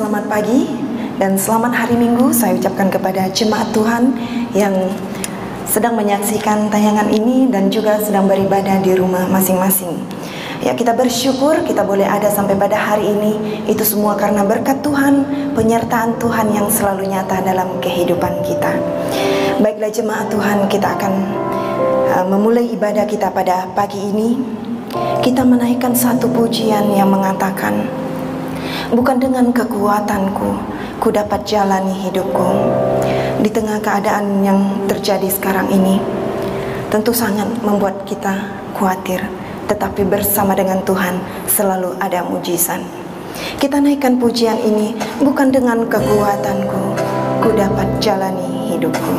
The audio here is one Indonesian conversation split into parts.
selamat pagi dan selamat hari Minggu saya ucapkan kepada jemaat Tuhan yang sedang menyaksikan tayangan ini dan juga sedang beribadah di rumah masing-masing. Ya, kita bersyukur kita boleh ada sampai pada hari ini. Itu semua karena berkat Tuhan, penyertaan Tuhan yang selalu nyata dalam kehidupan kita. Baiklah jemaat Tuhan, kita akan memulai ibadah kita pada pagi ini. Kita menaikkan satu pujian yang mengatakan, bukan dengan kekuatanku ku dapat jalani hidupku. Di tengah keadaan yang terjadi sekarang ini tentu sangat membuat kita khawatir, tetapi bersama dengan Tuhan selalu ada mujizat. Kita naikkan pujian ini, bukan dengan kekuatanku ku dapat jalani hidupku.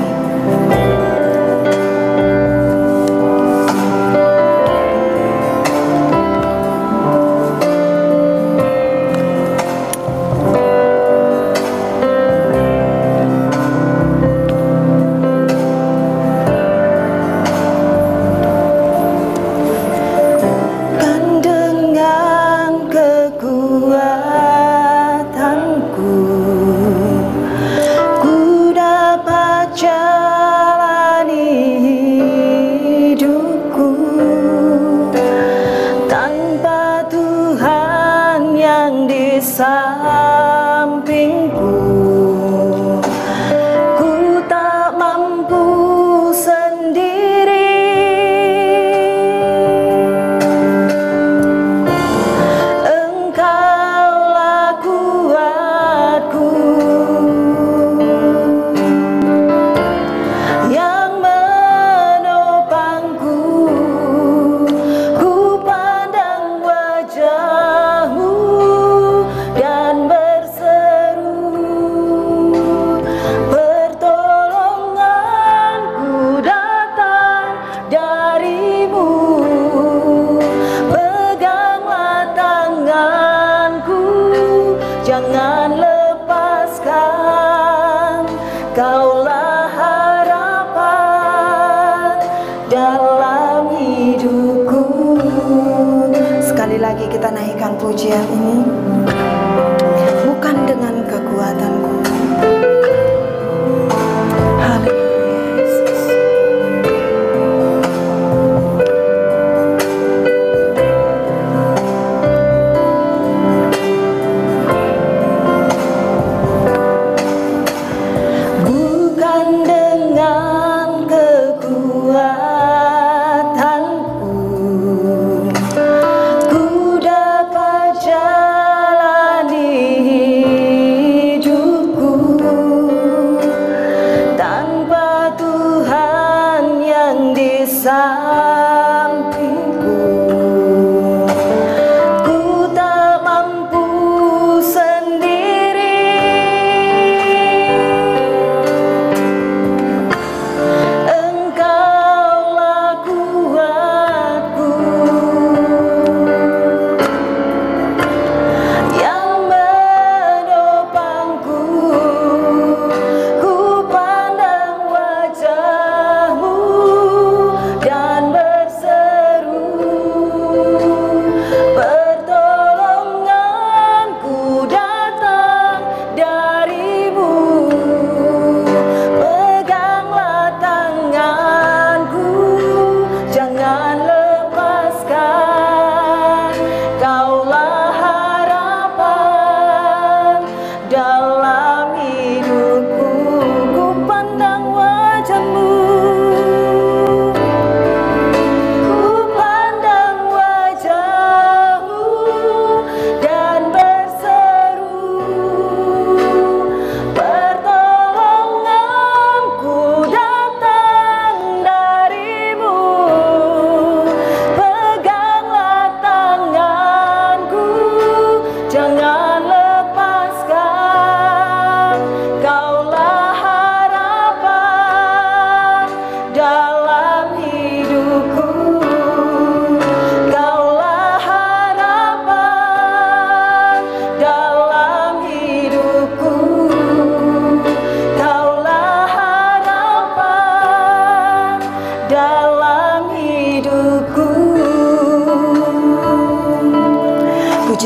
Kita naikkan pujian ini, bukan dengan kekuatanku. Haleluya Yesus. Bukan dengan kekuatanku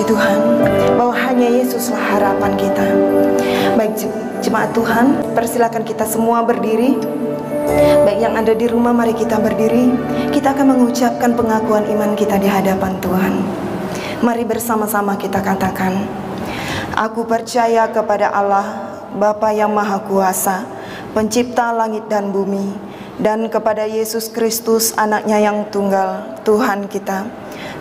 Tuhan, bahwa hanya Yesuslah harapan kita. Baik jemaat Tuhan, persilakan kita semua berdiri. Baik yang ada di rumah, mari kita berdiri. Kita akan mengucapkan pengakuan iman kita di hadapan Tuhan. Mari bersama-sama kita katakan, aku percaya kepada Allah, Bapa yang Maha Kuasa, Pencipta langit dan bumi, dan kepada Yesus Kristus, anaknya yang tunggal, Tuhan kita,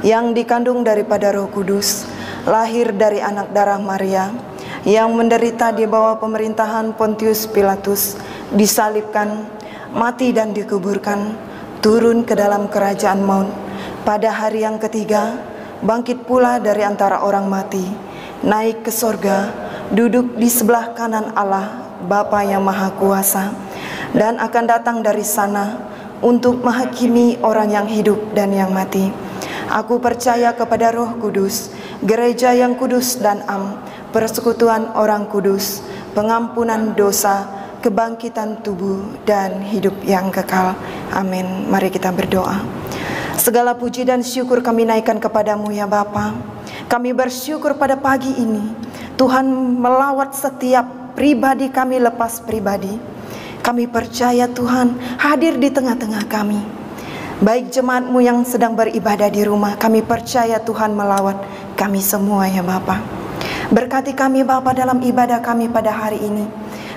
yang dikandung daripada Roh Kudus, lahir dari anak darah Maria, yang menderita di bawah pemerintahan Pontius Pilatus, disalibkan, mati dan dikuburkan, turun ke dalam kerajaan maut, pada hari yang ketiga bangkit pula dari antara orang mati, naik ke sorga, duduk di sebelah kanan Allah Bapa yang Maha Kuasa, dan akan datang dari sana untuk menghakimi orang yang hidup dan yang mati. Aku percaya kepada Roh Kudus, gereja yang kudus dan am, persekutuan orang kudus, pengampunan dosa, kebangkitan tubuh, dan hidup yang kekal. Amin. Mari kita berdoa. Segala puji dan syukur kami naikkan kepadamu ya Bapa. Kami bersyukur pada pagi ini Tuhan melawat setiap pribadi kami lepas pribadi. Kami percaya Tuhan hadir di tengah-tengah kami. Baik jemaat-Mu yang sedang beribadah di rumah, kami percaya Tuhan melawat kami semua ya Bapa. Berkati kami Bapa dalam ibadah kami pada hari ini.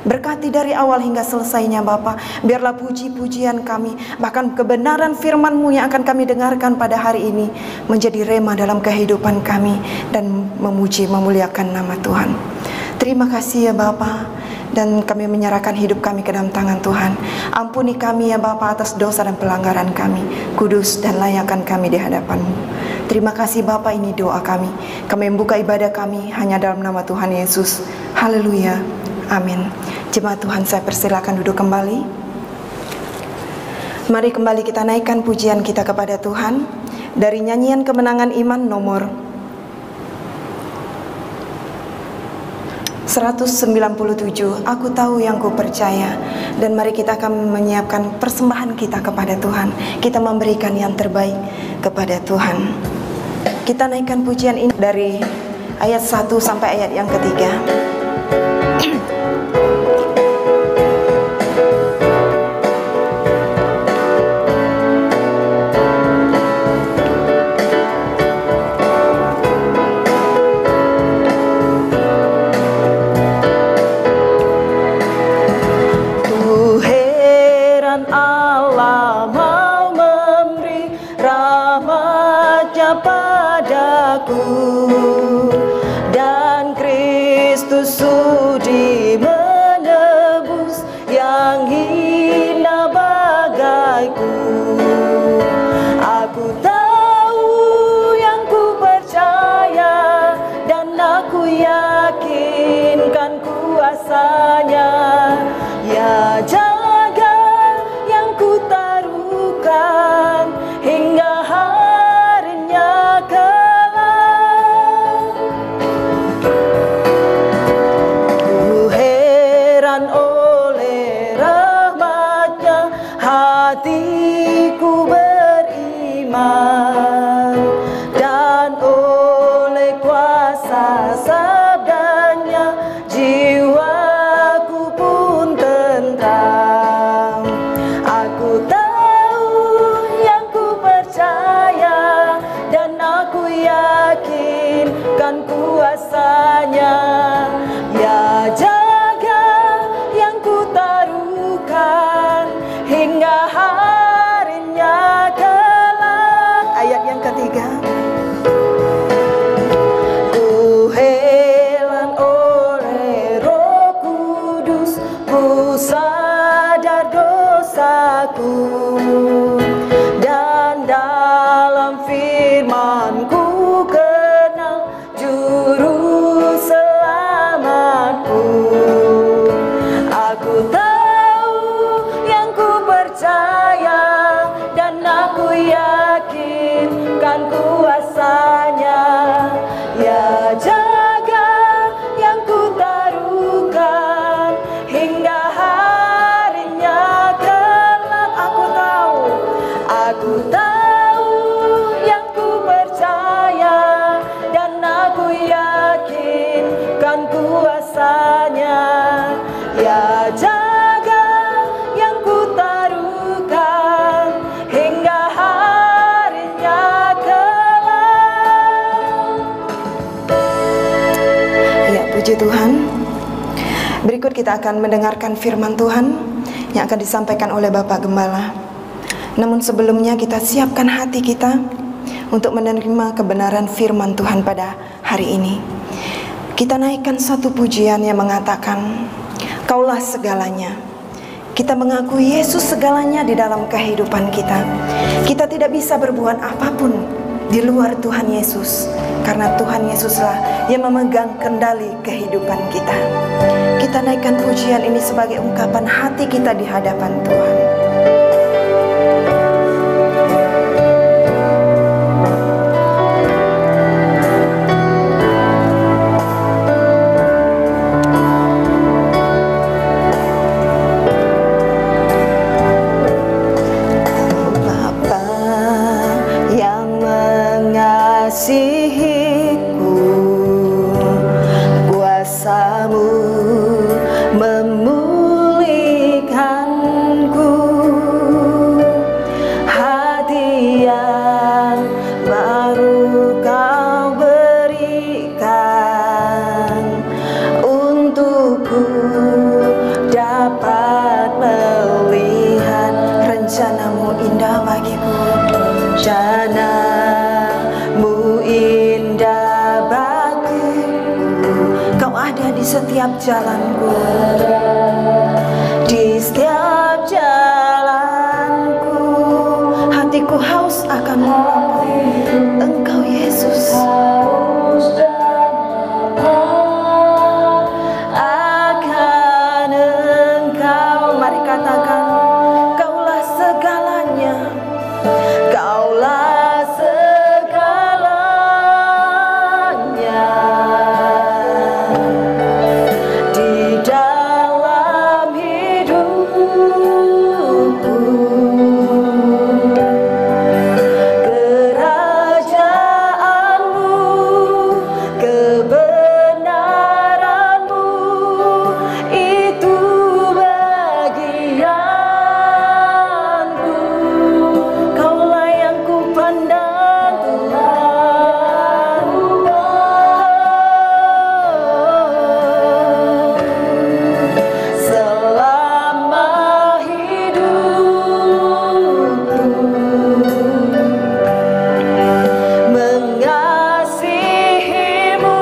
Berkati dari awal hingga selesainya Bapa. Biarlah puji-pujian kami, bahkan kebenaran firman-Mu yang akan kami dengarkan pada hari ini, menjadi rema dalam kehidupan kami dan memuji memuliakan nama Tuhan. Terima kasih ya Bapa, dan kami menyerahkan hidup kami ke dalam tangan Tuhan. Ampuni kami ya Bapa atas dosa dan pelanggaran kami. Kudus dan layakkan kami di hadapan-Mu. Terima kasih Bapa, ini doa kami. Kami membuka ibadah kami hanya dalam nama Tuhan Yesus. Haleluya. Amin. Jemaat Tuhan, saya persilakan duduk kembali. Mari kembali kita naikkan pujian kita kepada Tuhan dari nyanyian kemenangan iman nomor 197, Aku Tahu Yang Ku Percaya. Dan mari kita akan menyiapkan persembahan kita kepada Tuhan. Kita memberikan yang terbaik kepada Tuhan. Kita naikkan pujian ini dari ayat 1 sampai ayat yang ketiga. Dan Kristus sudi menebus yang hina bagaiku. Aku tahu yang ku percaya, dan aku yakinkan kuasanya. Ya jaga yang ku taruhkan hingga harinya kelak. Ku heran oleh rahmatnya, hatiku beriman, dan oleh kuasa sabdanya jiwaku pun tentram. Aku tahu yang ku percaya, dan aku yakinkan kuasanya. Ya jaga yang ku taruhkan hingga harinya kelak. Ayat yang ketiga. Ku heran oleh Roh Kudus, ku sadar dosaku, dan dalam firman-Ku kenal juru selamatku. Aku tahu yang ku percaya, dan aku yakinkan kuasanya. Ya jaga yang ku taruhkan hingga harinya kelak. Aku tahu Puji Tuhan. Berikut kita akan mendengarkan firman Tuhan yang akan disampaikan oleh Bapak Gembala. Namun sebelumnya kita siapkan hati kita untuk menerima kebenaran firman Tuhan pada hari ini. Kita naikkan satu pujian yang mengatakan, Kaulah segalanya. Kita mengakui Yesus segalanya di dalam kehidupan kita. Kita tidak bisa berbuat apapun di luar Tuhan Yesus, karena Tuhan Yesuslah yang memegang kendali kehidupan kita. Kita naikkan pujian ini sebagai ungkapan hati kita di hadapan Tuhan. Mengasihiku, kuasa-Mu memulihkanku, hati yang baru Kau berikan untukku dapat melihat rencana-Mu indah bagiku. Rencana-Mu indah bagiku, Kau ada di setiap jalanku, di setiap jalanku. Hatiku haus akan-Mu, Engkau Yesus. Akan Engkau, mari katakan, Kaulah segalanya. Kaulah segalanya di dalam hidupku. Kerajaan-Mu, kebenaran-Mu, itu bagianku. Kaulah yang ku pandang, Tuhan. Selama hidupku, mengasihi-Mu,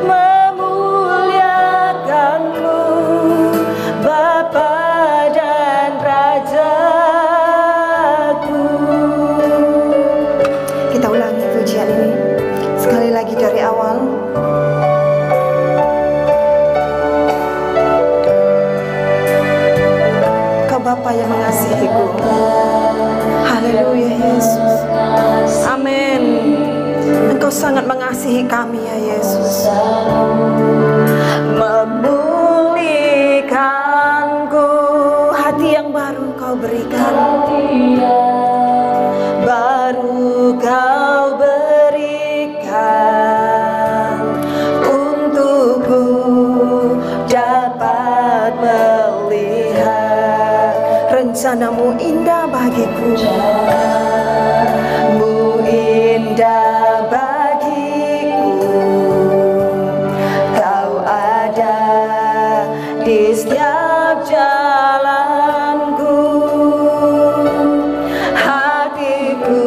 memuliakan-Mu, Bapa dan Rajaku. Kita ulangi pujian ini sekali lagi dari awal. Kau Bapa yang mengasihiku. Haleluya Yesus. Amin. Engkau sangat mengasihi kami ya Yesus. Memulihkanku, hati yang baru Kau berikan, baru Kau berikan untukku dapat melihat rencana-Mu indah bagiku. Mu indah bagiku, Kau ada di setiap jalanku. Hatiku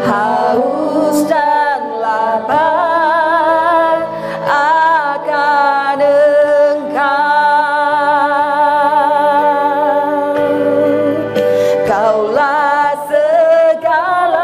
haus dan lapar akan Engkau. Kaulah segalanya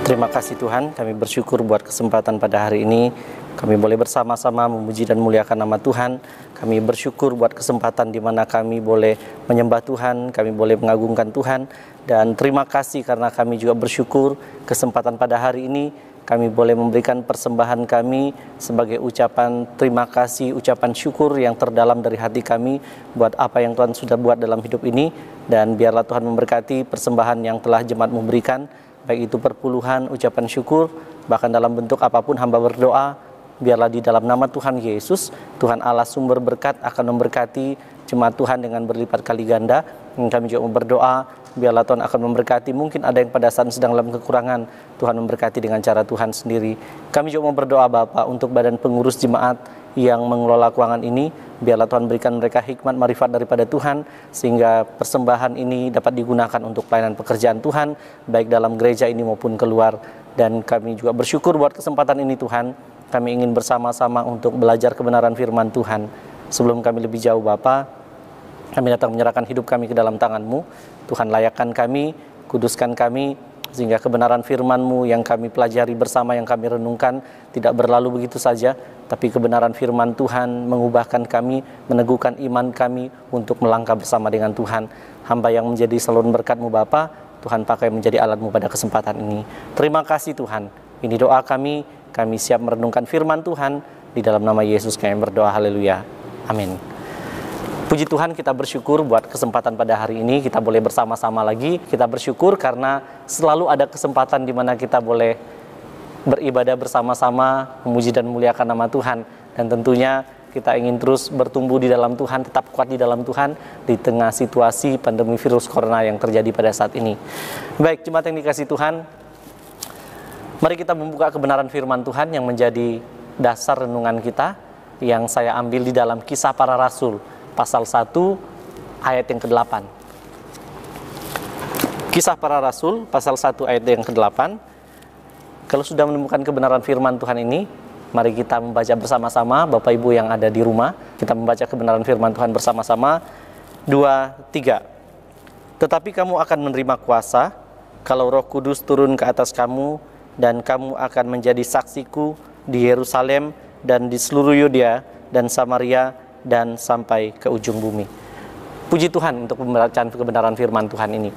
Terima kasih Tuhan, kami bersyukur buat kesempatan pada hari ini. Kami boleh bersama-sama memuji dan muliakan nama Tuhan. Kami bersyukur buat kesempatan di mana kami boleh menyembah Tuhan, kami boleh mengagungkan Tuhan. Dan terima kasih karena kami juga bersyukur kesempatan pada hari ini kami boleh memberikan persembahan kami sebagai ucapan terima kasih, ucapan syukur yang terdalam dari hati kami buat apa yang Tuhan sudah buat dalam hidup ini. Dan biarlah Tuhan memberkati persembahan yang telah jemaat memberikan, baik itu perpuluhan, ucapan syukur, bahkan dalam bentuk apapun hamba berdoa, biarlah di dalam nama Tuhan Yesus, Tuhan Allah sumber berkat akan memberkati jemaat Tuhan dengan berlipat kali ganda. Dan kami juga berdoa, biarlah Tuhan akan memberkati, mungkin ada yang pada saat sedang dalam kekurangan, Tuhan memberkati dengan cara Tuhan sendiri. Kami juga berdoa Bapa untuk badan pengurus jemaat yang mengelola keuangan ini, biarlah Tuhan berikan mereka hikmat marifat daripada Tuhan, sehingga persembahan ini dapat digunakan untuk pelayanan pekerjaan Tuhan, baik dalam gereja ini maupun keluar. Dan kami juga bersyukur buat kesempatan ini Tuhan, kami ingin bersama-sama untuk belajar kebenaran firman Tuhan. Sebelum kami lebih jauh Bapa, kami datang menyerahkan hidup kami ke dalam tangan-Mu. Tuhan layakkan kami, kuduskan kami, sehingga kebenaran firman-Mu yang kami pelajari bersama, yang kami renungkan, tidak berlalu begitu saja, tapi kebenaran firman Tuhan mengubahkan kami, meneguhkan iman kami untuk melangkah bersama dengan Tuhan. Hamba yang menjadi saluran berkat-Mu Bapa, Tuhan pakai menjadi alat-Mu pada kesempatan ini. Terima kasih Tuhan. Ini doa kami siap merenungkan firman Tuhan. Di dalam nama Yesus kami berdoa, haleluya, amin. Puji Tuhan, kita bersyukur buat kesempatan pada hari ini kita boleh bersama-sama lagi. Kita bersyukur karena selalu ada kesempatan di mana kita boleh beribadah bersama-sama, memuji dan memuliakan nama Tuhan. Dan tentunya kita ingin terus bertumbuh di dalam Tuhan, tetap kuat di dalam Tuhan di tengah situasi pandemi virus corona yang terjadi pada saat ini. Baik, jemaat yang dikasihi Tuhan, mari kita membuka kebenaran firman Tuhan yang menjadi dasar renungan kita, yang saya ambil di dalam Kisah Para Rasul pasal 1 ayat yang ke-8. Kisah Para Rasul pasal 1 ayat yang ke-8. Kalau sudah menemukan kebenaran firman Tuhan ini, mari kita membaca bersama-sama. Bapak Ibu yang ada di rumah, kita membaca kebenaran firman Tuhan bersama-sama. 2, 3. Tetapi kamu akan menerima kuasa kalau Roh Kudus turun ke atas kamu, dan kamu akan menjadi saksiku di Yerusalem dan di seluruh Yudea dan Samaria dan sampai ke ujung bumi. Puji Tuhan untuk pembacaan kebenaran firman Tuhan ini.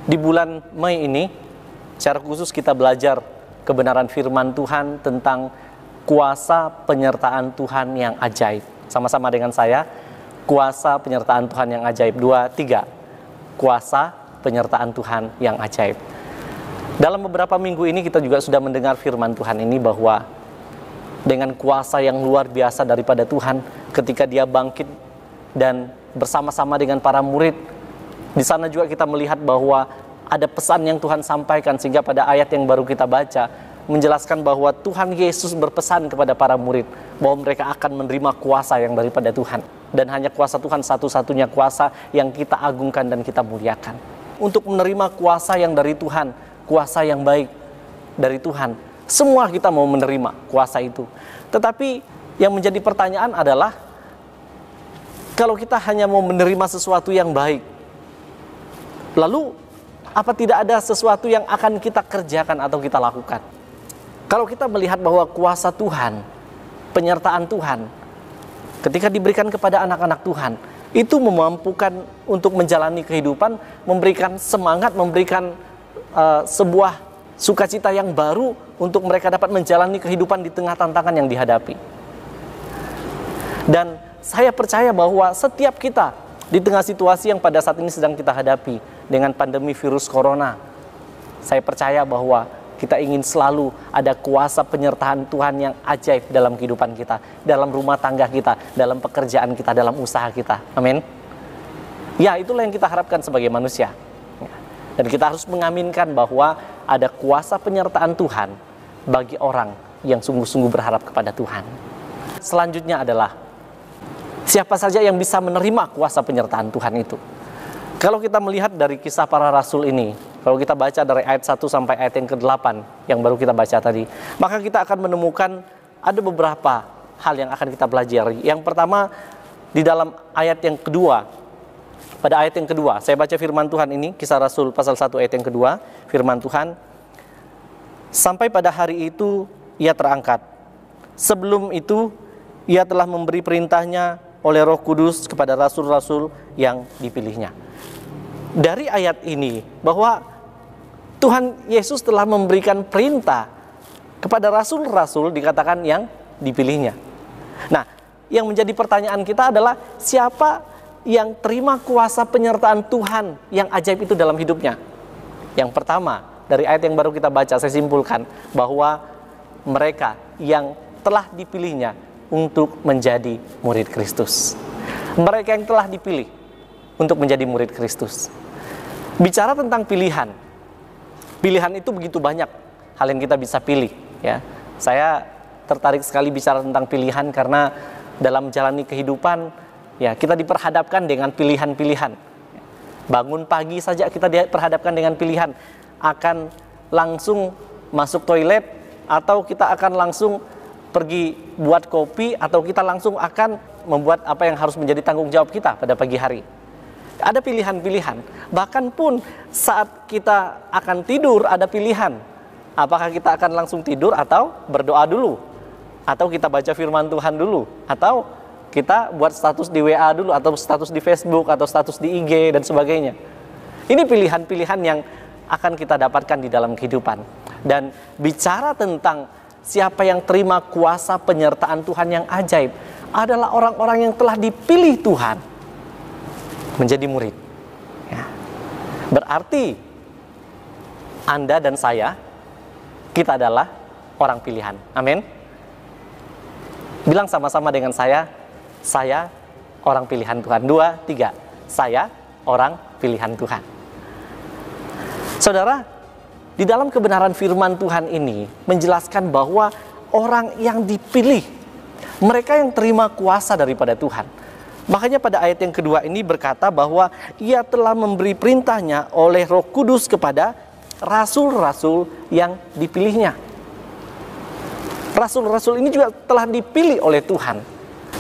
Di bulan Mei ini, secara khusus kita belajar kebenaran firman Tuhan tentang kuasa penyertaan Tuhan yang ajaib. Sama-sama dengan saya, kuasa penyertaan Tuhan yang ajaib. 2, 3. Kuasa penyertaan Tuhan yang ajaib. Dalam beberapa minggu ini kita juga sudah mendengar firman Tuhan ini bahwa dengan kuasa yang luar biasa daripada Tuhan, ketika Dia bangkit dan bersama-sama dengan para murid, di sana juga kita melihat bahwa ada pesan yang Tuhan sampaikan, sehingga pada ayat yang baru kita baca menjelaskan bahwa Tuhan Yesus berpesan kepada para murid bahwa mereka akan menerima kuasa yang daripada Tuhan, dan hanya kuasa Tuhan satu-satunya kuasa yang kita agungkan dan kita muliakan. Untuk menerima kuasa yang dari Tuhan, kuasa yang baik dari Tuhan, semua kita mau menerima kuasa itu. Tetapi yang menjadi pertanyaan adalah, kalau kita hanya mau menerima sesuatu yang baik, lalu apa tidak ada sesuatu yang akan kita kerjakan atau kita lakukan? Kalau kita melihat bahwa kuasa Tuhan, penyertaan Tuhan, ketika diberikan kepada anak-anak Tuhan, itu memampukan untuk menjalani kehidupan, memberikan semangat, memberikan sebuah sukacita yang baru untuk mereka dapat menjalani kehidupan di tengah tantangan yang dihadapi. Dan saya percaya bahwa setiap kita di tengah situasi yang pada saat ini sedang kita hadapi dengan pandemi virus corona, saya percaya bahwa kita ingin selalu ada kuasa penyertaan Tuhan yang ajaib dalam kehidupan kita, dalam rumah tangga kita, dalam pekerjaan kita, dalam usaha kita. Amin. Ya, itulah yang kita harapkan sebagai manusia. Dan kita harus mengaminkan bahwa ada kuasa penyertaan Tuhan bagi orang yang sungguh-sungguh berharap kepada Tuhan. Selanjutnya adalah, siapa saja yang bisa menerima kuasa penyertaan Tuhan itu? Kalau kita melihat dari Kisah Para Rasul ini, kalau kita baca dari ayat 1 sampai ayat yang ke-8 yang baru kita baca tadi, maka kita akan menemukan ada beberapa hal yang akan kita pelajari. Yang pertama, di dalam ayat yang kedua, pada ayat yang kedua, saya baca firman Tuhan ini, Kisah Rasul pasal 1 ayat yang kedua, firman Tuhan, Sampai pada hari itu ia terangkat. Sebelum itu ia telah memberi perintahnya oleh Roh Kudus kepada rasul-rasul yang dipilihnya. Dari ayat ini bahwa Tuhan Yesus telah memberikan perintah kepada rasul-rasul, dikatakan yang dipilihnya. Nah, yang menjadi pertanyaan kita adalah siapa yang terima kuasa penyertaan Tuhan yang ajaib itu dalam hidupnya? Yang pertama, dari ayat yang baru kita baca, saya simpulkan bahwa mereka yang telah dipilihnya untuk menjadi murid Kristus. Mereka yang telah dipilih untuk menjadi murid Kristus. Bicara tentang pilihan, pilihan itu begitu banyak hal yang kita bisa pilih, ya. Saya tertarik sekali bicara tentang pilihan karena dalam menjalani kehidupan, ya, kita diperhadapkan dengan pilihan-pilihan. Bangun pagi saja kita diperhadapkan dengan pilihan, akan langsung masuk toilet atau kita akan langsung pergi buat kopi, atau kita langsung akan membuat apa yang harus menjadi tanggung jawab kita pada pagi hari. Ada pilihan-pilihan. Bahkan pun saat kita akan tidur ada pilihan. Apakah kita akan langsung tidur atau berdoa dulu, atau kita baca firman Tuhan dulu, atau kita buat status di WA dulu, atau status di Facebook, atau status di IG dan sebagainya. Ini pilihan-pilihan yang akan kita dapatkan di dalam kehidupan. Dan bicara tentang siapa yang terima kuasa penyertaan Tuhan yang ajaib adalah orang-orang yang telah dipilih Tuhan menjadi murid, ya. Berarti Anda dan saya, kita adalah orang pilihan. Amin. Bilang sama-sama dengan saya orang pilihan Tuhan. 2, 3, saya orang pilihan Tuhan. Saudara, di dalam kebenaran firman Tuhan ini menjelaskan bahwa orang yang dipilih, mereka yang terima kuasa daripada Tuhan. Makanya pada ayat yang kedua ini berkata bahwa ia telah memberi perintahnya oleh Roh Kudus kepada rasul-rasul yang dipilihnya. Rasul-rasul ini juga telah dipilih oleh Tuhan.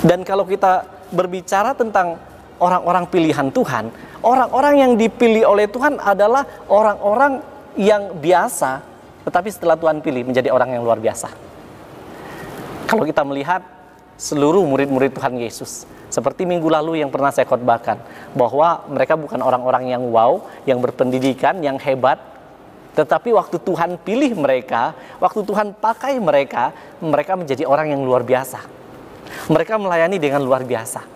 Dan kalau kita berbicara tentang orang-orang pilihan Tuhan, orang-orang yang dipilih oleh Tuhan adalah orang-orang yang biasa, tetapi setelah Tuhan pilih menjadi orang yang luar biasa. Kalau kita melihat seluruh murid-murid Tuhan Yesus, seperti minggu lalu yang pernah saya khotbahkan, bahwa mereka bukan orang-orang yang wow, yang berpendidikan, yang hebat, tetapi waktu Tuhan pilih mereka, waktu Tuhan pakai mereka, mereka menjadi orang yang luar biasa. Mereka melayani dengan luar biasa.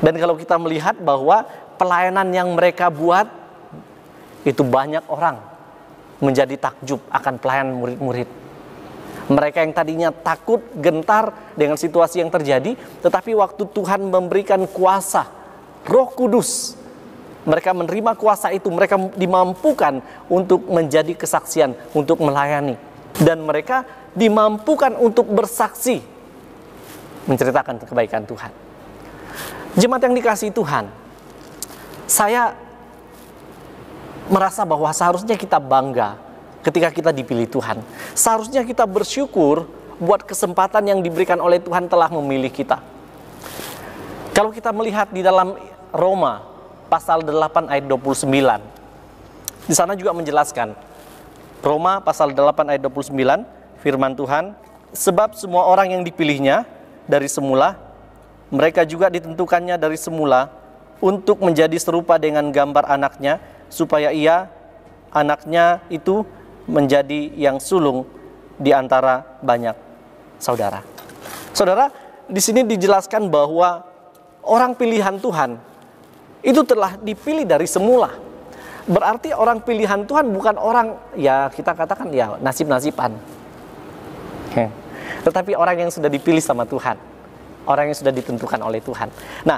Dan kalau kita melihat bahwa pelayanan yang mereka buat, itu banyak orang menjadi takjub akan pelayanan murid-murid. Mereka yang tadinya takut, gentar dengan situasi yang terjadi, tetapi waktu Tuhan memberikan kuasa, Roh Kudus, mereka menerima kuasa itu, mereka dimampukan untuk menjadi kesaksian, untuk melayani. Dan mereka dimampukan untuk bersaksi, menceritakan kebaikan Tuhan. Jemaat yang dikasihi Tuhan, saya merasa bahwa seharusnya kita bangga ketika kita dipilih Tuhan. Seharusnya kita bersyukur buat kesempatan yang diberikan oleh Tuhan telah memilih kita. Kalau kita melihat di dalam Roma pasal 8 ayat 29, di sana juga menjelaskan. Roma pasal 8 ayat 29, firman Tuhan, sebab semua orang yang dipilihnya dari semula, mereka juga ditentukannya dari semula untuk menjadi serupa dengan gambar anaknya, supaya ia, anaknya itu, menjadi yang sulung di antara banyak saudara. Saudara, di sini dijelaskan bahwa orang pilihan Tuhan itu telah dipilih dari semula. Berarti orang pilihan Tuhan bukan orang, ya kita katakan ya nasib-nasiban. Tetapi orang yang sudah dipilih sama Tuhan, orang yang sudah ditentukan oleh Tuhan. Nah,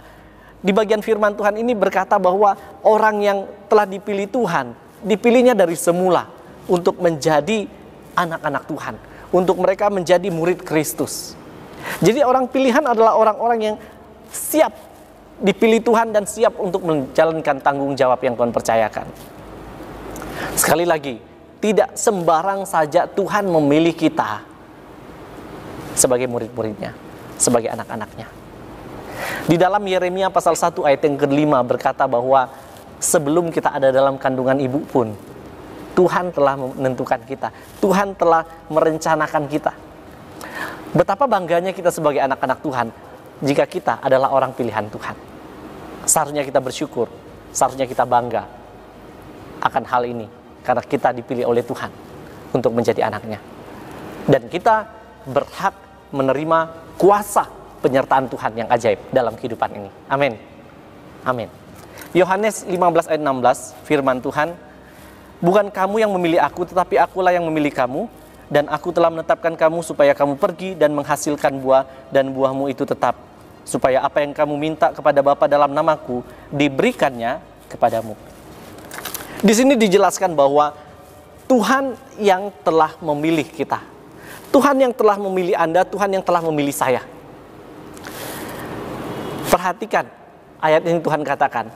di bagian firman Tuhan ini berkata bahwa orang yang telah dipilih Tuhan, dipilihnya dari semula untuk menjadi anak-anak Tuhan, untuk mereka menjadi murid Kristus. Jadi orang pilihan adalah orang-orang yang siap dipilih Tuhan dan siap untuk menjalankan tanggung jawab yang Tuhan percayakan. Sekali lagi, tidak sembarang saja Tuhan memilih kita sebagai murid-muridnya, sebagai anak-anaknya. Di dalam Yeremia pasal 1 ayat yang ke-5 berkata bahwa sebelum kita ada dalam kandungan ibu pun, Tuhan telah menentukan kita. Tuhan telah merencanakan kita. Betapa bangganya kita sebagai anak-anak Tuhan jika kita adalah orang pilihan Tuhan. Seharusnya kita bersyukur, seharusnya kita bangga akan hal ini, karena kita dipilih oleh Tuhan untuk menjadi anaknya. Dan kita berhak menerima kuasa penyertaan Tuhan yang ajaib dalam kehidupan ini. Amin. Amin. Yohanes 15 ayat 16, firman Tuhan, bukan kamu yang memilih aku, tetapi akulah yang memilih kamu, dan aku telah menetapkan kamu supaya kamu pergi dan menghasilkan buah, dan buahmu itu tetap, supaya apa yang kamu minta kepada Bapa dalam namaku, diberikannya kepadamu. Di sini dijelaskan bahwa Tuhan yang telah memilih kita. Tuhan yang telah memilih Anda, Tuhan yang telah memilih saya. Perhatikan, ayat ini Tuhan katakan,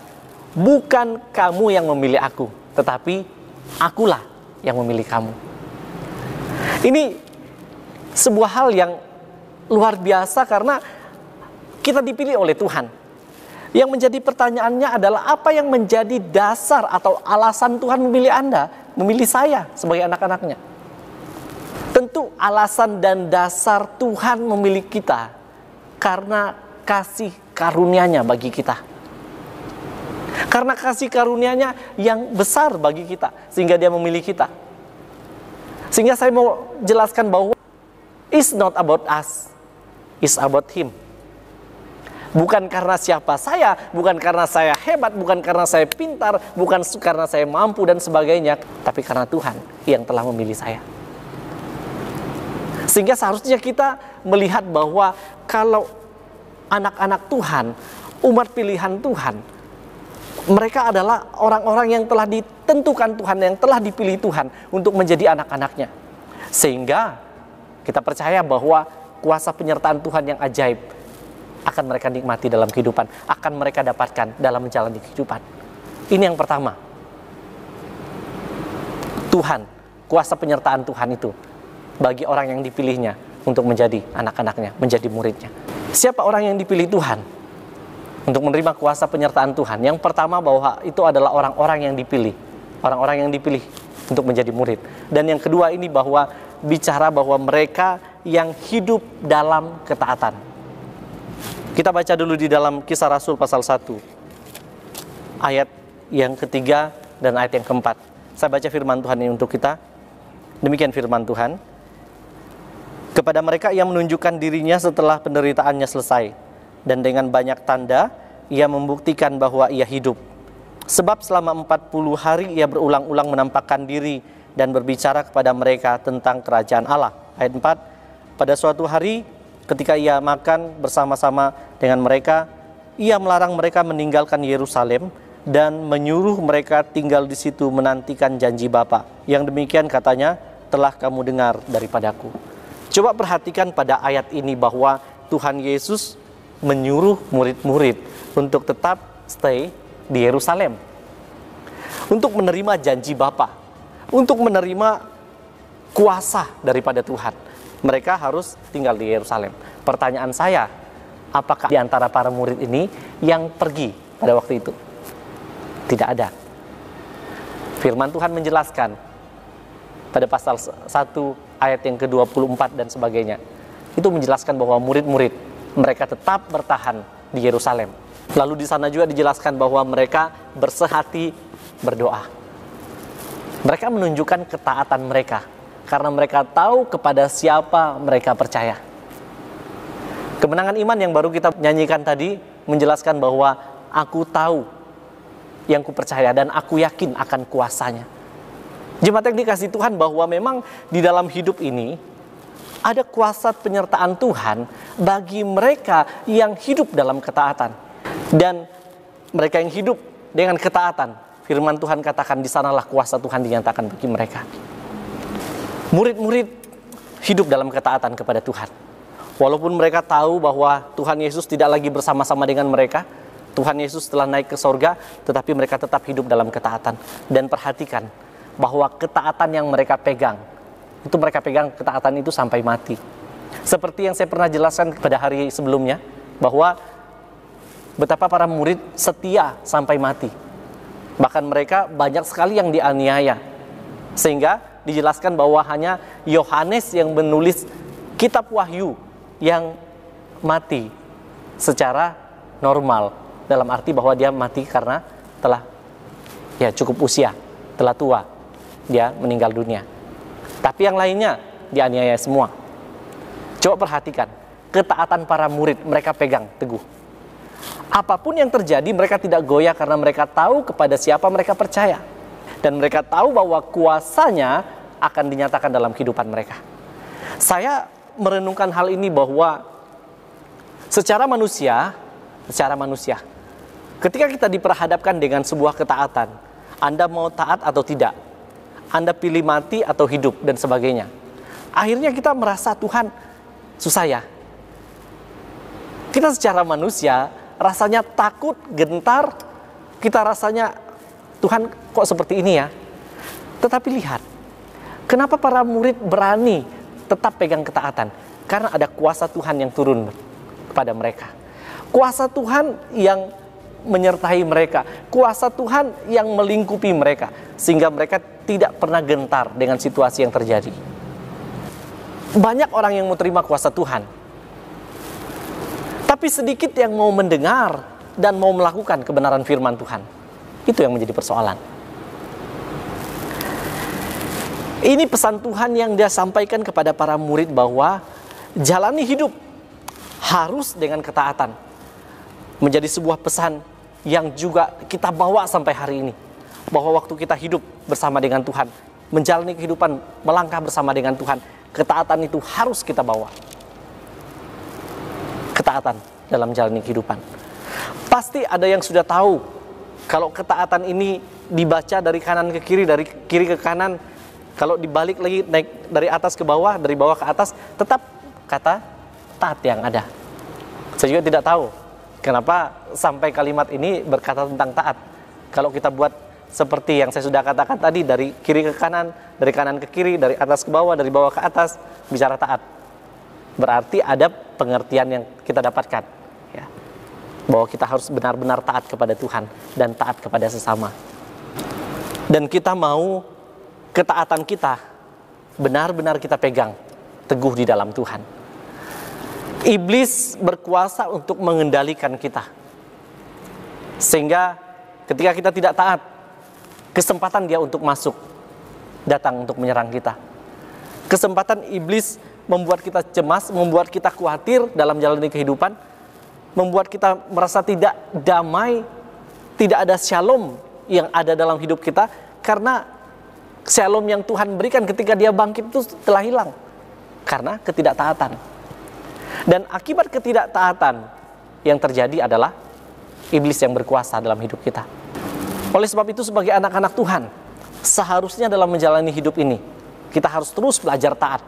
bukan kamu yang memilih aku, tetapi akulah yang memilih kamu. Ini sebuah hal yang luar biasa karena kita dipilih oleh Tuhan. Yang menjadi pertanyaannya adalah apa yang menjadi dasar atau alasan Tuhan memilih Anda, memilih saya sebagai anak-anaknya. Tentu alasan dan dasar Tuhan memilih kita karena kasih karunia-Nya bagi kita. Karena kasih karunia-Nya yang besar bagi kita, sehingga Dia memilih kita. Sehingga saya mau jelaskan bahwa it's not about us, it's about Him. Bukan karena siapa saya, bukan karena saya hebat, bukan karena saya pintar, bukan karena saya mampu dan sebagainya, tapi karena Tuhan yang telah memilih saya. Sehingga seharusnya kita melihat bahwa kalau anak-anak Tuhan, umat pilihan Tuhan, mereka adalah orang-orang yang telah ditentukan Tuhan, yang telah dipilih Tuhan untuk menjadi anak-anaknya. Sehingga kita percaya bahwa kuasa penyertaan Tuhan yang ajaib akan mereka nikmati dalam kehidupan, akan mereka dapatkan dalam menjalani kehidupan. Ini yang pertama. Tuhan, kuasa penyertaan Tuhan itu bagi orang yang dipilihnya untuk menjadi anak-anaknya, menjadi muridnya. Siapa orang yang dipilih Tuhan untuk menerima kuasa penyertaan Tuhan? Yang pertama bahwa itu adalah orang-orang yang dipilih. Orang-orang yang dipilih untuk menjadi murid. Dan yang kedua ini bahwa bicara bahwa mereka yang hidup dalam ketaatan. Kita baca dulu di dalam Kisah Rasul pasal 1. Ayat yang ketiga dan ayat yang keempat. Saya baca firman Tuhan ini untuk kita. Demikian firman Tuhan. Kepada mereka ia menunjukkan dirinya setelah penderitaannya selesai. Dan dengan banyak tanda, ia membuktikan bahwa ia hidup. Sebab selama 40 hari ia berulang-ulang menampakkan diri dan berbicara kepada mereka tentang kerajaan Allah. Ayat 4, pada suatu hari ketika ia makan bersama-sama dengan mereka, ia melarang mereka meninggalkan Yerusalem dan menyuruh mereka tinggal di situ menantikan janji Bapa. Yang demikian katanya, telah kamu dengar daripadaku. Coba perhatikan pada ayat ini bahwa Tuhan Yesus menyuruh murid-murid untuk tetap stay di Yerusalem, untuk menerima janji Bapa, untuk menerima kuasa daripada Tuhan. Mereka harus tinggal di Yerusalem. Pertanyaan saya, apakah di antara para murid ini yang pergi pada waktu itu? Tidak ada. Firman Tuhan menjelaskan pada pasal 1 ayat yang ke-24 dan sebagainya. Itu menjelaskan bahwa murid-murid mereka tetap bertahan di Yerusalem. Lalu di sana juga dijelaskan bahwa mereka bersehati berdoa. Mereka menunjukkan ketaatan mereka karena mereka tahu kepada siapa mereka percaya. Kemenangan iman yang baru kita nyanyikan tadi menjelaskan bahwa aku tahu yang kupercaya dan aku yakin akan kuasanya. Jemaat yang dikasihi Tuhan, bahwa memang di dalam hidup ini ada kuasa penyertaan Tuhan bagi mereka yang hidup dalam ketaatan. Dan mereka yang hidup dengan ketaatan, firman Tuhan katakan di sanalah kuasa Tuhan dinyatakan bagi mereka. Murid-murid hidup dalam ketaatan kepada Tuhan. Walaupun mereka tahu bahwa Tuhan Yesus tidak lagi bersama-sama dengan mereka, Tuhan Yesus telah naik ke sorga, tetapi mereka tetap hidup dalam ketaatan. Dan perhatikan bahwa ketaatan yang mereka pegang, itu mereka pegang ketaatan itu sampai mati. Seperti yang saya pernah jelaskan pada hari sebelumnya, bahwa betapa para murid setia sampai mati. Bahkan mereka banyak sekali yang dianiaya. Sehingga dijelaskan bahwa hanya Yohanes yang menulis kitab Wahyu yang mati secara normal, dalam arti bahwa dia mati karena telah cukup usia, telah tua, dia meninggal dunia. Tapi yang lainnya dianiaya semua. Coba perhatikan, ketaatan para murid mereka pegang teguh. Apapun yang terjadi mereka tidak goyah karena mereka tahu kepada siapa mereka percaya. Dan mereka tahu bahwa kuasanya akan dinyatakan dalam kehidupan mereka. Saya merenungkan hal ini bahwa secara manusia, ketika kita diperhadapkan dengan sebuah ketaatan, Anda mau taat atau tidak, Anda pilih mati atau hidup dan sebagainya. Akhirnya kita merasa Tuhan susah ya. Kita secara manusia rasanya takut, gentar, kita rasanya Tuhan kok seperti ini ya. Tetapi lihat, kenapa para murid berani tetap pegang ketaatan? Karena ada kuasa Tuhan yang turun kepada mereka. Kuasa Tuhan yang menyertai mereka. Kuasa Tuhan yang melingkupi mereka. Sehingga mereka tidak pernah gentar dengan situasi yang terjadi. Banyak orang yang mau terima kuasa Tuhan. Tapi sedikit yang mau mendengar dan mau melakukan kebenaran firman Tuhan. Itu yang menjadi persoalan. Ini pesan Tuhan yang dia sampaikan kepada para murid bahwa jalani hidup harus dengan ketaatan. Menjadi sebuah pesan yang juga kita bawa sampai hari ini. Bahwa waktu kita hidup bersama dengan Tuhan, menjalani kehidupan, melangkah bersama dengan Tuhan, ketaatan itu harus kita bawa. Ketaatan dalam menjalani kehidupan. Pasti ada yang sudah tahu kalau ketaatan ini dibaca dari kanan ke kiri, dari kiri ke kanan. Kalau dibalik lagi, naik dari atas ke bawah, dari bawah ke atas, tetap kata taat yang ada. Saya juga tidak tahu kenapa sampai kalimat ini berkata tentang taat. Kalau kita buat seperti yang saya sudah katakan tadi, dari kiri ke kanan, dari kanan ke kiri, dari atas ke bawah, dari bawah ke atas, bicara taat. Berarti ada pengertian yang kita dapatkan, ya, bahwa kita harus benar-benar taat kepada Tuhan dan taat kepada sesama. Dan kita mau ketaatan kita benar-benar kita pegang teguh di dalam Tuhan. Iblis berkuasa untuk mengendalikan kita. Sehingga ketika kita tidak taat, kesempatan dia untuk masuk, datang untuk menyerang kita. Kesempatan iblis membuat kita cemas, membuat kita khawatir dalam menjalani kehidupan, membuat kita merasa tidak damai, tidak ada shalom yang ada dalam hidup kita, karena shalom yang Tuhan berikan ketika dia bangkit itu telah hilang karena ketidaktaatan. Dan akibat ketidaktaatan yang terjadi adalah iblis yang berkuasa dalam hidup kita. Oleh sebab itu, sebagai anak-anak Tuhan, seharusnya dalam menjalani hidup ini kita harus terus belajar taat.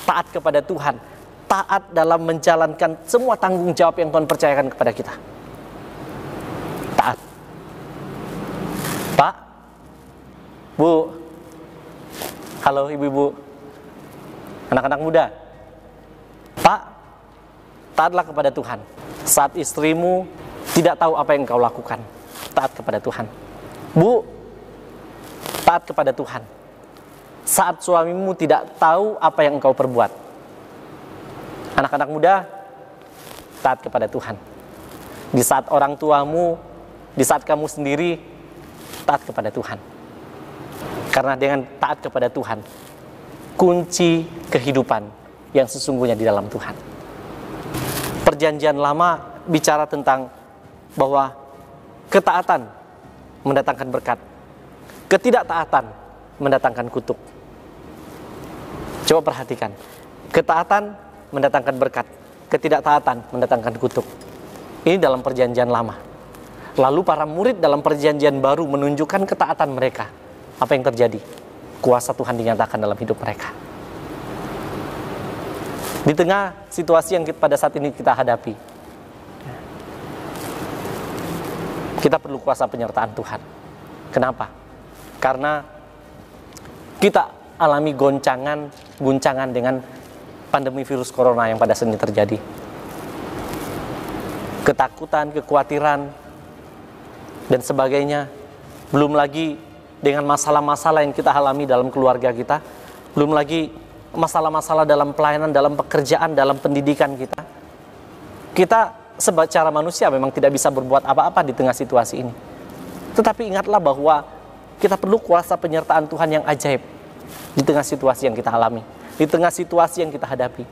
Taat kepada Tuhan, taat dalam menjalankan semua tanggung jawab yang Tuhan percayakan kepada kita. Taat. Pak, Bu, halo ibu-ibu, anak-anak muda. Pak, taatlah kepada Tuhan. Saat istrimu tidak tahu apa yang kau lakukan, taat kepada Tuhan. Bu, taat kepada Tuhan. Saat suamimu tidak tahu apa yang engkau perbuat. Anak-anak muda, taat kepada Tuhan. Di saat orang tuamu, di saat kamu sendiri, taat kepada Tuhan. Karena dengan taat kepada Tuhan, kunci kehidupan yang sesungguhnya di dalam Tuhan. Perjanjian Lama bicara tentang bahwa ketaatan mendatangkan berkat, ketidaktaatan mendatangkan kutuk. Coba perhatikan, ketaatan mendatangkan berkat, ketidaktaatan mendatangkan kutuk. Ini dalam perjanjian Lama. Lalu para murid dalam perjanjian baru menunjukkan ketaatan mereka. Apa yang terjadi? Kuasa Tuhan dinyatakan dalam hidup mereka. Di tengah situasi yang pada saat ini kita hadapi, kita perlu kuasa penyertaan Tuhan. Kenapa? Karena kita alami guncangan dengan pandemi virus corona yang pada saat ini terjadi. Ketakutan, kekhawatiran, dan sebagainya. Belum lagi dengan masalah-masalah yang kita alami dalam keluarga kita, belum lagi masalah-masalah dalam pelayanan, dalam pekerjaan, dalam pendidikan kita. Kita secara manusia memang tidak bisa berbuat apa-apa di tengah situasi ini. Tetapi ingatlah bahwa kita perlu kuasa penyertaan Tuhan yang ajaib di tengah situasi yang kita alami, di tengah situasi yang kita hadapi,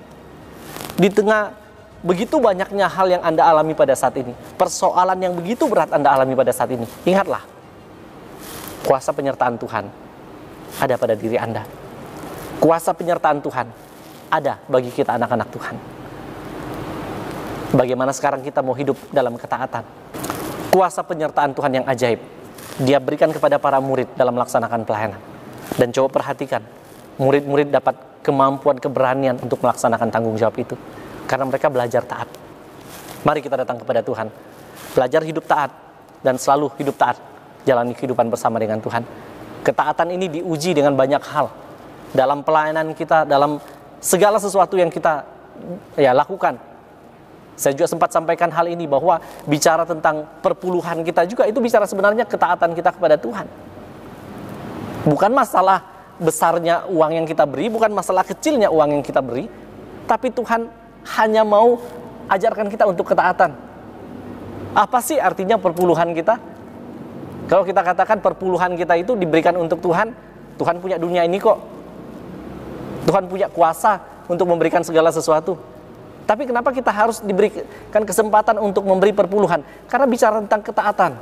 di tengah begitu banyaknya hal yang Anda alami pada saat ini, persoalan yang begitu berat Anda alami pada saat ini. Ingatlah, kuasa penyertaan Tuhan ada pada diri Anda. Kuasa penyertaan Tuhan ada bagi kita anak-anak Tuhan. Bagaimana sekarang kita mau hidup dalam ketaatan? Kuasa penyertaan Tuhan yang ajaib Dia berikan kepada para murid dalam melaksanakan pelayanan. Dan coba perhatikan, murid-murid dapat kemampuan, keberanian untuk melaksanakan tanggung jawab itu karena mereka belajar taat. Mari kita datang kepada Tuhan, belajar hidup taat dan selalu hidup taat, jalani kehidupan bersama dengan Tuhan. Ketaatan ini diuji dengan banyak hal dalam pelayanan kita, dalam segala sesuatu yang kita lakukan. Saya juga sempat sampaikan hal ini bahwa bicara tentang perpuluhan kita juga itu bicara sebenarnya ketaatan kita kepada Tuhan. Bukan masalah besarnya uang yang kita beri, bukan masalah kecilnya uang yang kita beri, tapi Tuhan hanya mau ajarkan kita untuk ketaatan. Apa sih artinya perpuluhan kita? Kalau kita katakan perpuluhan kita itu diberikan untuk Tuhan, Tuhan punya dunia ini kok. Tuhan punya kuasa untuk memberikan segala sesuatu. Tapi kenapa kita harus diberikan kesempatan untuk memberi perpuluhan? Karena bicara tentang ketaatan.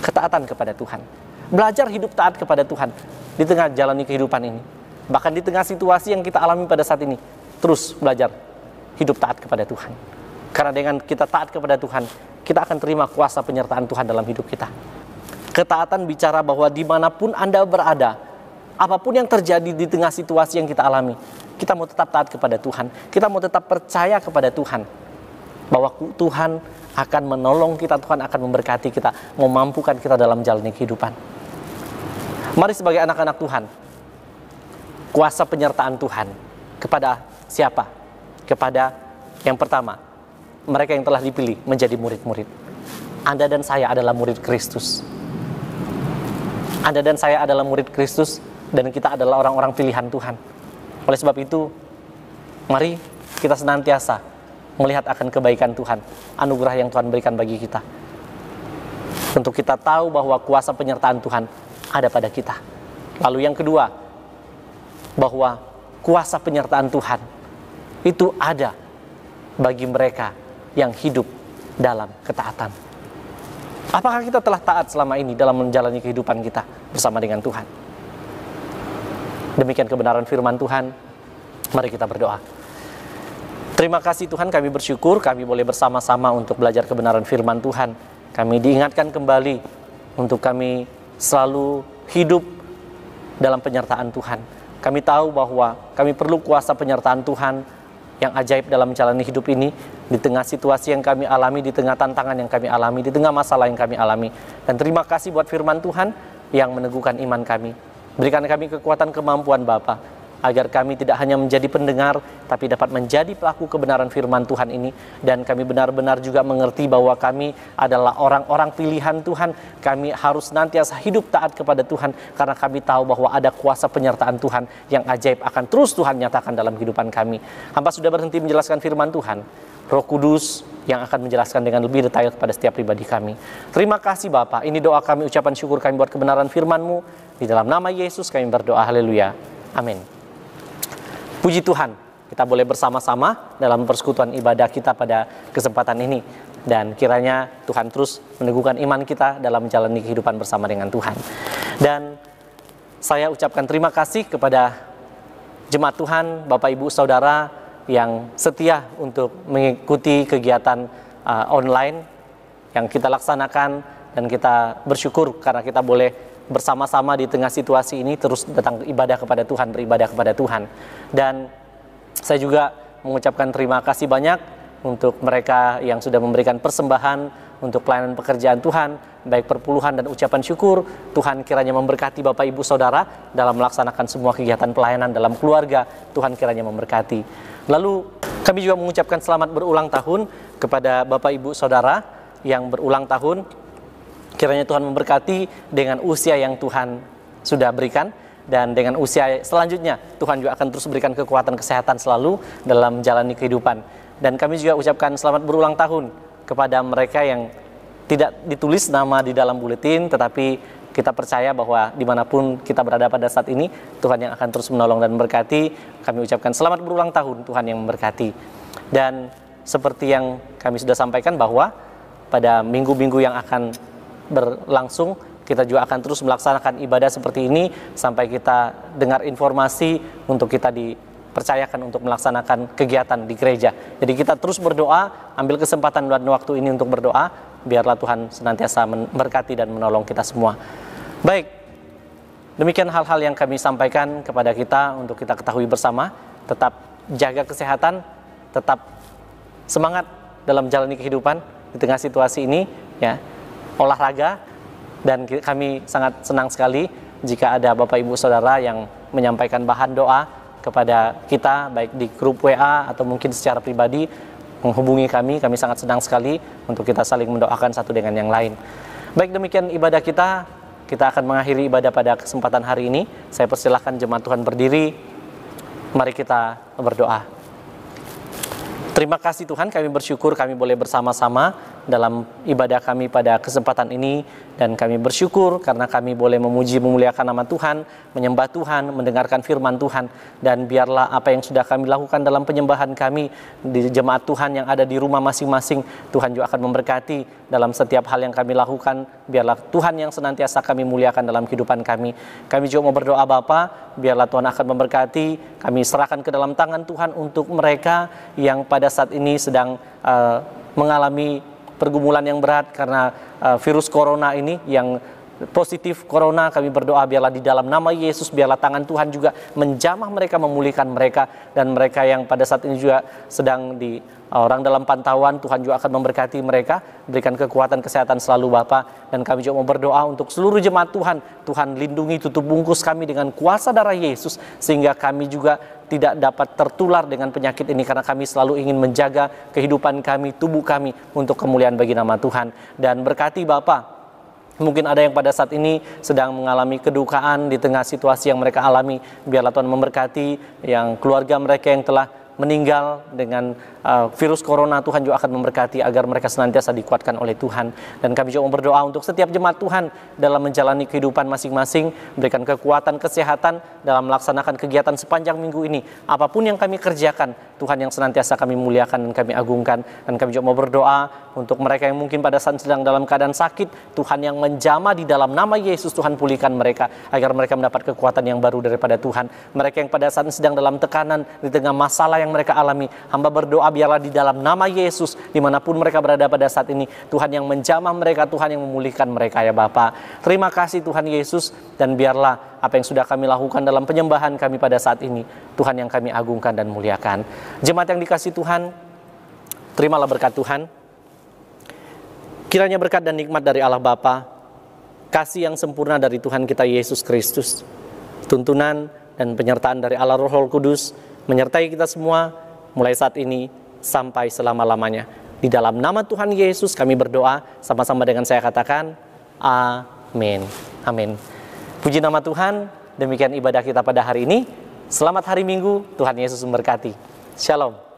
Ketaatan kepada Tuhan. Belajar hidup taat kepada Tuhan di tengah jalani kehidupan ini. Bahkan di tengah situasi yang kita alami pada saat ini. Terus belajar hidup taat kepada Tuhan. Karena dengan kita taat kepada Tuhan, kita akan terima kuasa penyertaan Tuhan dalam hidup kita. Ketaatan bicara bahwa dimanapun Anda berada, apapun yang terjadi di tengah situasi yang kita alami, kita mau tetap taat kepada Tuhan. Kita mau tetap percaya kepada Tuhan. Bahwa Tuhan akan menolong kita, Tuhan akan memberkati kita, memampukan kita dalam jalani kehidupan. Mari sebagai anak-anak Tuhan, kuasa penyertaan Tuhan kepada siapa? Kepada yang pertama, mereka yang telah dipilih menjadi murid-murid. Anda dan saya adalah murid Kristus. Anda dan saya adalah murid Kristus, dan kita adalah orang-orang pilihan Tuhan. Oleh sebab itu, mari kita senantiasa melihat akan kebaikan Tuhan, anugerah yang Tuhan berikan bagi kita. Untuk kita tahu bahwa kuasa penyertaan Tuhan ada pada kita. Lalu yang kedua, bahwa kuasa penyertaan Tuhan itu ada bagi mereka yang hidup dalam ketaatan. Apakah kita telah taat selama ini dalam menjalani kehidupan kita bersama dengan Tuhan? Demikian kebenaran firman Tuhan. Mari kita berdoa. Terima kasih Tuhan, kami bersyukur kami boleh bersama-sama untuk belajar kebenaran firman Tuhan. Kami diingatkan kembali untuk kami selalu hidup dalam penyertaan Tuhan. Kami tahu bahwa kami perlu kuasa penyertaan Tuhan yang ajaib dalam menjalani hidup ini, di tengah situasi yang kami alami, di tengah tantangan yang kami alami, di tengah masalah yang kami alami. Dan terima kasih buat firman Tuhan yang meneguhkan iman kami. Berikan kami kekuatan kemampuan Bapa, agar kami tidak hanya menjadi pendengar, tapi dapat menjadi pelaku kebenaran firman Tuhan ini. Dan kami benar-benar juga mengerti bahwa kami adalah orang-orang pilihan Tuhan. Kami harus nantiasa hidup taat kepada Tuhan, karena kami tahu bahwa ada kuasa penyertaan Tuhan yang ajaib akan terus Tuhan nyatakan dalam kehidupan kami. Hamba sudah berhenti menjelaskan firman Tuhan. Roh Kudus yang akan menjelaskan dengan lebih detail kepada setiap pribadi kami. Terima kasih Bapa. Ini doa kami, ucapan syukur kami buat kebenaran firman-Mu. Di dalam nama Yesus kami berdoa, haleluya, amin. Puji Tuhan, kita boleh bersama-sama dalam persekutuan ibadah kita pada kesempatan ini. Dan kiranya Tuhan terus meneguhkan iman kita dalam menjalani kehidupan bersama dengan Tuhan. Dan saya ucapkan terima kasih kepada jemaat Tuhan, Bapak Ibu Saudara yang setia untuk mengikuti kegiatan online yang kita laksanakan. Dan kita bersyukur karena kita boleh bersama-sama di tengah situasi ini terus datang ibadah kepada Tuhan, beribadah kepada Tuhan. Dan saya juga mengucapkan terima kasih banyak untuk mereka yang sudah memberikan persembahan untuk pelayanan pekerjaan Tuhan, baik perpuluhan dan ucapan syukur. Tuhan kiranya memberkati Bapak Ibu Saudara dalam melaksanakan semua kegiatan pelayanan dalam keluarga. Tuhan kiranya memberkati. Lalu kami juga mengucapkan selamat berulang tahun kepada Bapak Ibu Saudara yang berulang tahun. Kiranya Tuhan memberkati dengan usia yang Tuhan sudah berikan, dan dengan usia selanjutnya Tuhan juga akan terus berikan kekuatan kesehatan selalu dalam menjalani kehidupan. Dan kami juga ucapkan selamat berulang tahun kepada mereka yang tidak ditulis nama di dalam buletin, tetapi kita percaya bahwa dimanapun kita berada pada saat ini, Tuhan yang akan terus menolong dan memberkati. Kami ucapkan selamat berulang tahun, Tuhan yang memberkati. Dan seperti yang kami sudah sampaikan bahwa pada minggu-minggu yang akan berlangsung, kita juga akan terus melaksanakan ibadah seperti ini sampai kita dengar informasi untuk kita dipercayakan untuk melaksanakan kegiatan di gereja. Jadi kita terus berdoa, ambil kesempatan dan waktu ini untuk berdoa, biarlah Tuhan senantiasa memberkati dan menolong kita semua. Baik, demikian hal-hal yang kami sampaikan kepada kita untuk kita ketahui bersama. Tetap jaga kesehatan, tetap semangat dalam menjalani kehidupan di tengah situasi ini, ya, olahraga. Dan kami sangat senang sekali jika ada Bapak Ibu Saudara yang menyampaikan bahan doa kepada kita, baik di grup WA atau mungkin secara pribadi menghubungi kami sangat senang sekali untuk kita saling mendoakan satu dengan yang lain. Baik, demikian ibadah kita akan mengakhiri ibadah pada kesempatan hari ini. Saya persilahkan jemaat Tuhan berdiri, mari kita berdoa. Terima kasih Tuhan, kami bersyukur kami boleh bersama-sama dalam ibadah kami pada kesempatan ini. Dan kami bersyukur karena kami boleh memuji memuliakan nama Tuhan, menyembah Tuhan, mendengarkan firman Tuhan. Dan biarlah apa yang sudah kami lakukan dalam penyembahan kami di jemaat Tuhan yang ada di rumah masing-masing, Tuhan juga akan memberkati dalam setiap hal yang kami lakukan. Biarlah Tuhan yang senantiasa kami muliakan dalam kehidupan kami. Kami juga mau berdoa Bapa, biarlah Tuhan akan memberkati. Kami serahkan ke dalam tangan Tuhan untuk mereka yang pada saat ini sedang mengalami pergumulan yang berat karena virus corona ini, yang positif corona. Kami berdoa biarlah di dalam nama Yesus, biarlah tangan Tuhan juga menjamah mereka, memulihkan mereka. Dan mereka yang pada saat ini juga sedang di orang dalam pantauan, Tuhan juga akan memberkati mereka, berikan kekuatan kesehatan selalu Bapa. Dan kami juga mau berdoa untuk seluruh jemaat Tuhan. Tuhan lindungi, tutup bungkus kami dengan kuasa darah Yesus, sehingga kami juga tidak dapat tertular dengan penyakit ini, karena kami selalu ingin menjaga kehidupan kami, tubuh kami untuk kemuliaan bagi nama Tuhan. Dan berkati Bapa, mungkin ada yang pada saat ini sedang mengalami kedukaan di tengah situasi yang mereka alami. Biarlah Tuhan memberkati yang keluarga mereka yang telah meninggal dengan virus corona. Tuhan juga akan memberkati agar mereka senantiasa dikuatkan oleh Tuhan. Dan kami juga berdoa untuk setiap jemaat Tuhan dalam menjalani kehidupan masing-masing, berikan kekuatan kesehatan dalam melaksanakan kegiatan sepanjang minggu ini. Apapun yang kami kerjakan, Tuhan yang senantiasa kami muliakan dan kami agungkan. Dan kami juga mau berdoa untuk mereka yang mungkin pada saat sedang dalam keadaan sakit, Tuhan yang menjamah di dalam nama Yesus, Tuhan pulihkan mereka agar mereka mendapat kekuatan yang baru daripada Tuhan. Mereka yang pada saat sedang dalam tekanan di tengah masalah yang mereka alami, hamba berdoa biarlah di dalam nama Yesus, dimanapun mereka berada pada saat ini, Tuhan yang menjamah mereka, Tuhan yang memulihkan mereka ya Bapa. Terima kasih Tuhan Yesus, dan biarlah apa yang sudah kami lakukan dalam penyembahan kami pada saat ini, Tuhan yang kami agungkan dan muliakan. Jemaat yang dikasihi Tuhan, terimalah berkat Tuhan. Kiranya berkat dan nikmat dari Allah Bapa, kasih yang sempurna dari Tuhan kita Yesus Kristus, tuntunan dan penyertaan dari Allah Roh Kudus menyertai kita semua mulai saat ini sampai selama-lamanya. Di dalam nama Tuhan Yesus kami berdoa, sama-sama dengan saya katakan amin. Amin. Puji nama Tuhan. Demikian ibadah kita pada hari ini. Selamat hari Minggu. Tuhan Yesus memberkati. Shalom.